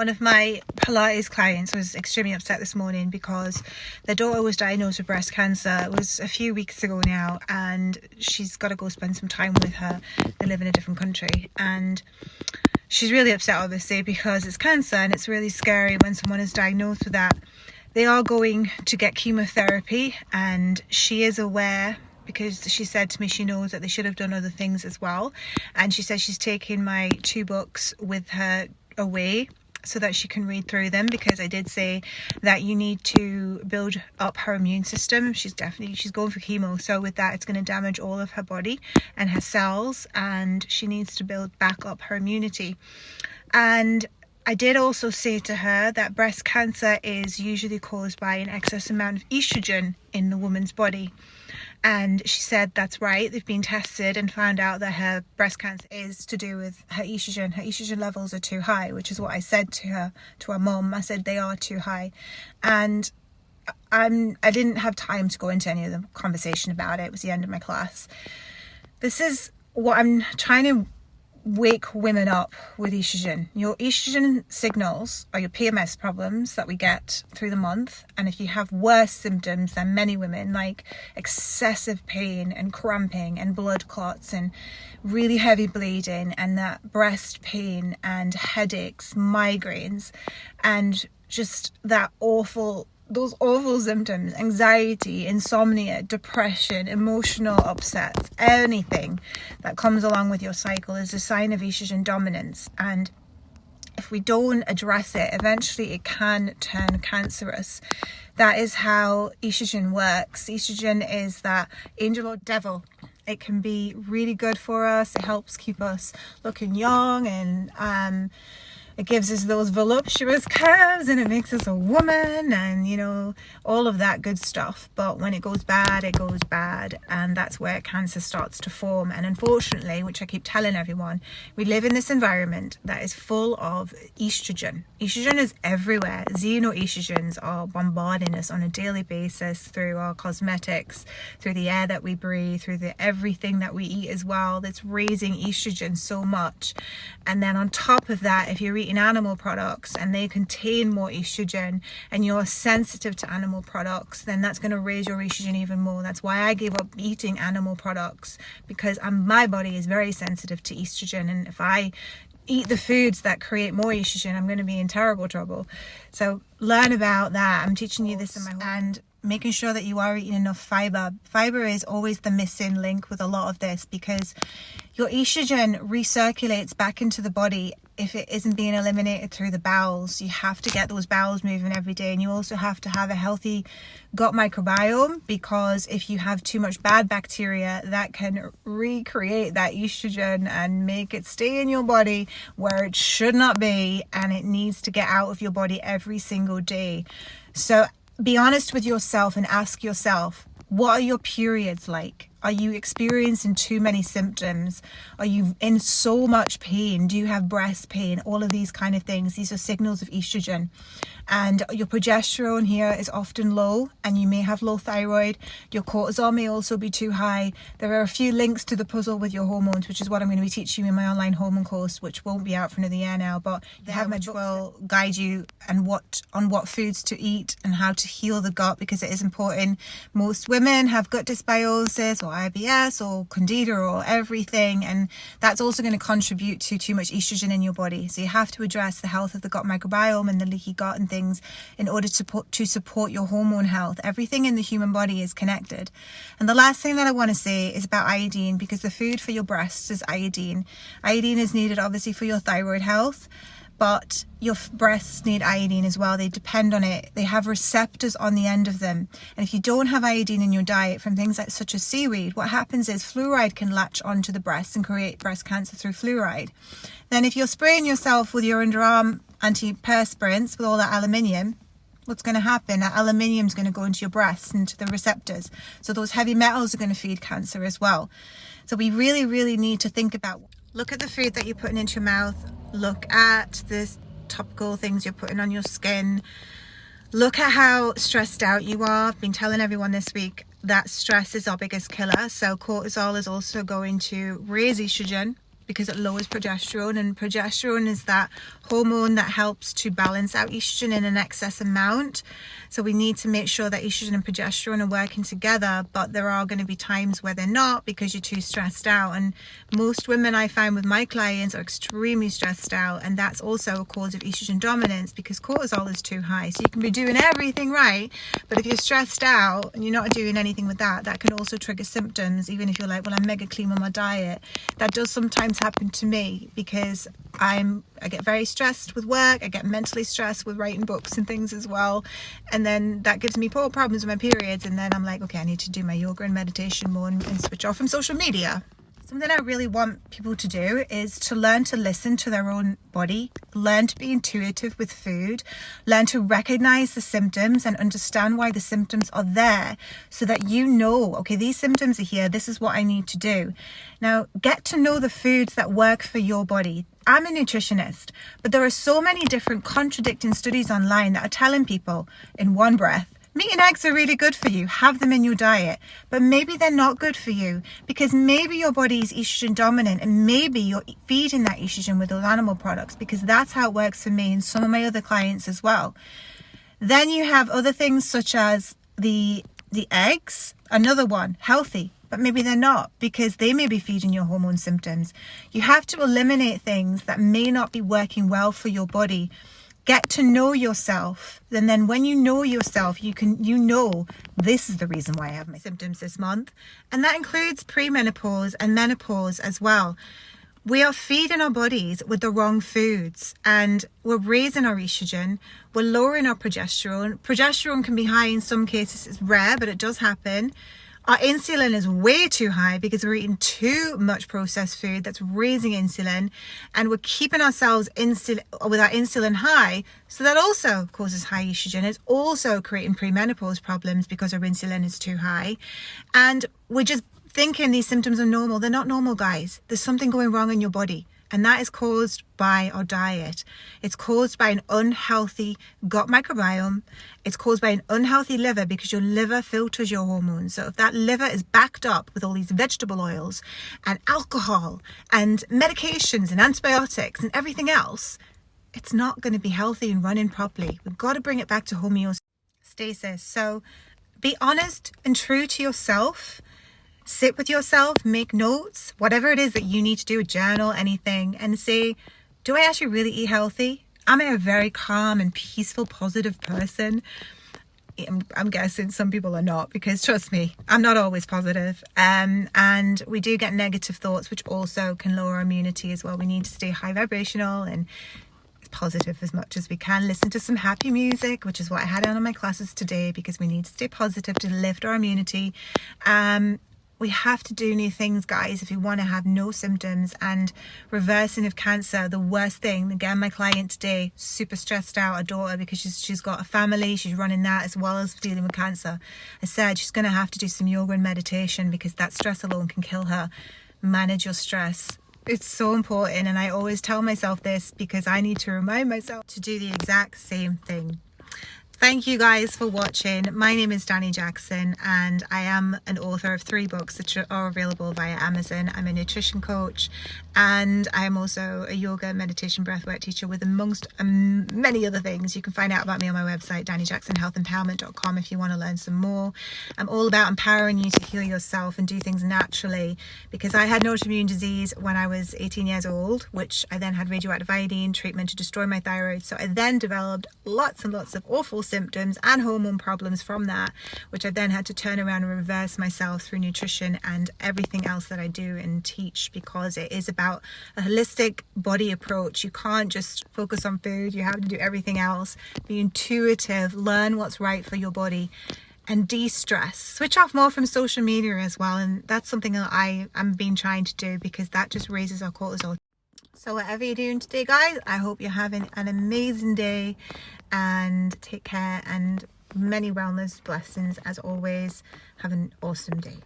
One of my Pilates clients was extremely upset this morning because their daughter was diagnosed with breast cancer. It was a few weeks ago now, and she's got to go spend some time with her. They live in a different country, and she's really upset, obviously, because it's cancer and it's really scary when someone is diagnosed with that. They are going to get chemotherapy, and she is aware, because she said to me she knows that they should have done other things as well. And she says she's taking my 2 books with her away so that she can read through them, because I did say that you need to build up her immune system. She's going for chemo, so with that it's going to damage all of her body and her cells, and she needs to build back up her immunity. And I did also say to her that breast cancer is usually caused by an excess amount of estrogen in the woman's body. And she said that's right. They've been tested and found out that her breast cancer is to do with her estrogen. Her estrogen levels are too high, which is what I said to her mom. I said they are too high. And I didn't have time to go into any of the conversation about it. It was the end of my class. This is what I'm trying to wake women up with estrogen. Your estrogen signals are your PMS problems that we get through the month, and if you have worse symptoms than many women, like excessive pain and cramping and blood clots and really heavy bleeding and that breast pain and headaches, migraines, and just those awful symptoms, anxiety, insomnia, depression, emotional upsets, anything that comes along with your cycle is a sign of estrogen dominance. And if we don't address it, eventually it can turn cancerous. That is how estrogen works. Estrogen is that angel or devil. It can be really good for us. It helps keep us looking young, and it gives us those voluptuous curves, and it makes us a woman, and all of that good stuff. But when it goes bad, it goes bad, and that's where cancer starts to form. And unfortunately, which I keep telling everyone, we live in this environment that is full of estrogen. Estrogen is everywhere. Xenoestrogens are bombarding us on a daily basis through our cosmetics, through the air that we breathe, through everything that we eat as well. That's raising estrogen so much. And then on top of that, if you're eating animal products and they contain more estrogen, and you're sensitive to animal products, then that's going to raise your estrogen even more. That's why I gave up eating animal products, because my body is very sensitive to estrogen, and if I eat the foods that create more estrogen, I'm going to be in terrible trouble. So learn about that. I'm teaching you this in my home. And making sure that you are eating enough fiber. Fiber is always the missing link with a lot of this, because your estrogen recirculates back into the body if it isn't being eliminated through the bowels. You have to get those bowels moving every day, and you also have to have a healthy gut microbiome, because if you have too much bad bacteria, that can recreate that estrogen and make it stay in your body where it should not be, and it needs to get out of your body every single day. So be honest with yourself and ask yourself, what are your periods like? Are you experiencing too many symptoms? Are you in so much pain? Do you have breast pain? All of these kind of things. These are signals of estrogen. And your progesterone here is often low, and you may have low thyroid. Your cortisol may also be too high. There are a few links to the puzzle with your hormones, which is what I'm going to be teaching you in my online hormone course, which won't be out for another year now, but which will guide you on what foods to eat and how to heal the gut, because it is important. Most women have gut dysbiosis or IBS or candida or everything, and that's also going to contribute to too much estrogen in your body. So you have to address the health of the gut microbiome and the leaky gut and things in order to support your hormone health. Everything in the human body is connected. And the last thing that I want to say is about iodine, because the food for your breasts is iodine. Iodine is needed obviously for your thyroid health, but your breasts need iodine as well. They depend on it. They have receptors on the end of them. And if you don't have iodine in your diet from things such as seaweed, what happens is fluoride can latch onto the breasts and create breast cancer through fluoride. Then if you're spraying yourself with your underarm antiperspirants with all that aluminium, what's going to happen? That aluminium is going to go into your breasts, into the receptors. So those heavy metals are going to feed cancer as well. So we really, really need to think about, look at the food that you're putting into your mouth. Look at the topical things you're putting on your skin. Look at how stressed out you are. I've been telling everyone this week that stress is our biggest killer. So cortisol is also going to raise estrogen, because it lowers progesterone, and progesterone is that hormone that helps to balance out estrogen in an excess amount. So we need to make sure that estrogen and progesterone are working together, but there are going to be times where they're not because you're too stressed out. And most women I find with my clients are extremely stressed out, and that's also a cause of estrogen dominance because cortisol is too high. So you can be doing everything right, but if you're stressed out and you're not doing anything with that, that can also trigger symptoms. Even if you're like, well, I'm mega clean on my diet, that does sometimes happen to me because I get very stressed with work. I get mentally stressed with writing books and things as well, and then that gives me problems with my periods, and then I'm like, okay, I need to do my yoga and meditation more and switch off from social media. Something I really want people to do is to learn to listen to their own body, learn to be intuitive with food, learn to recognize the symptoms and understand why the symptoms are there so that you know, okay, these symptoms are here, this is what I need to do. Now, get to know the foods that work for your body. I'm a nutritionist, but there are so many different contradicting studies online that are telling people in one breath, meat and eggs are really good for you, have them in your diet, but maybe they're not good for you because maybe your body is estrogen dominant and maybe you're feeding that estrogen with those animal products, because that's how it works for me and some of my other clients as well. Then you have other things such as the eggs, another one, healthy, but maybe they're not because they may be feeding your hormone symptoms. You have to eliminate things that may not be working well for your body. Get to know yourself, and then when you know yourself, you know this is the reason why I have my symptoms this month, and that includes premenopause and menopause as well. We are feeding our bodies with the wrong foods, and we're raising our estrogen, we're lowering our progesterone. Progesterone can be high in some cases, it's rare, but it does happen. Our insulin is way too high because we're eating too much processed food that's raising insulin, and we're keeping ourselves with our insulin high, so that also causes high estrogen. It's also creating premenopause problems because our insulin is too high, and we're just thinking these symptoms are normal. They're not normal, guys. There's something going wrong in your body, and that is caused by our diet. It's caused by an unhealthy gut microbiome. It's caused by an unhealthy liver because your liver filters your hormones. So if that liver is backed up with all these vegetable oils and alcohol and medications and antibiotics and everything else, it's not going to be healthy and running properly. We've got to bring it back to homeostasis. So be honest and true to yourself. Sit with yourself, make notes, whatever it is that you need to do, a journal, anything, and say, do I actually really eat healthy? Am I a very calm and peaceful, positive person? I'm guessing some people are not, because trust me, I'm not always positive. And we do get negative thoughts, which also can lower our immunity as well. We need to stay high vibrational and positive as much as we can. Listen to some happy music, which is what I had on my classes today, because we need to stay positive to lift our immunity. We have to do new things, guys, if we want to have no symptoms. And reversing of cancer, the worst thing, again, my client today, super stressed out, a daughter, because she's got a family, she's running that as well as dealing with cancer. I said she's going to have to do some yoga and meditation because that stress alone can kill her. Manage your stress. It's so important, and I always tell myself this because I need to remind myself to do the exact same thing. Thank you guys for watching. My name is Danny Jackson, and I am an author of 3 books that are available via Amazon. I'm a nutrition coach, and I am also a yoga, meditation, breathwork teacher, with amongst many other things. You can find out about me on my website, DannyJacksonHealthEmpowerment.com, if you want to learn some more. I'm all about empowering you to heal yourself and do things naturally, because I had an autoimmune disease when I was 18 years old, which I then had radioactive iodine treatment to destroy my thyroid. So I then developed lots and lots of awful symptoms and hormone problems from that, which I then had to turn around and reverse myself through nutrition and everything else that I do and teach, because it is about a holistic body approach. You can't just focus on food, you have to do everything else. Be intuitive, learn what's right for your body, and de-stress. Switch off more from social media as well, and that's something that I'm been trying to do, because that just raises our cortisol. So whatever you're doing today, guys, I hope you're having an amazing day, and take care, and many wellness blessings as always. Have an awesome day.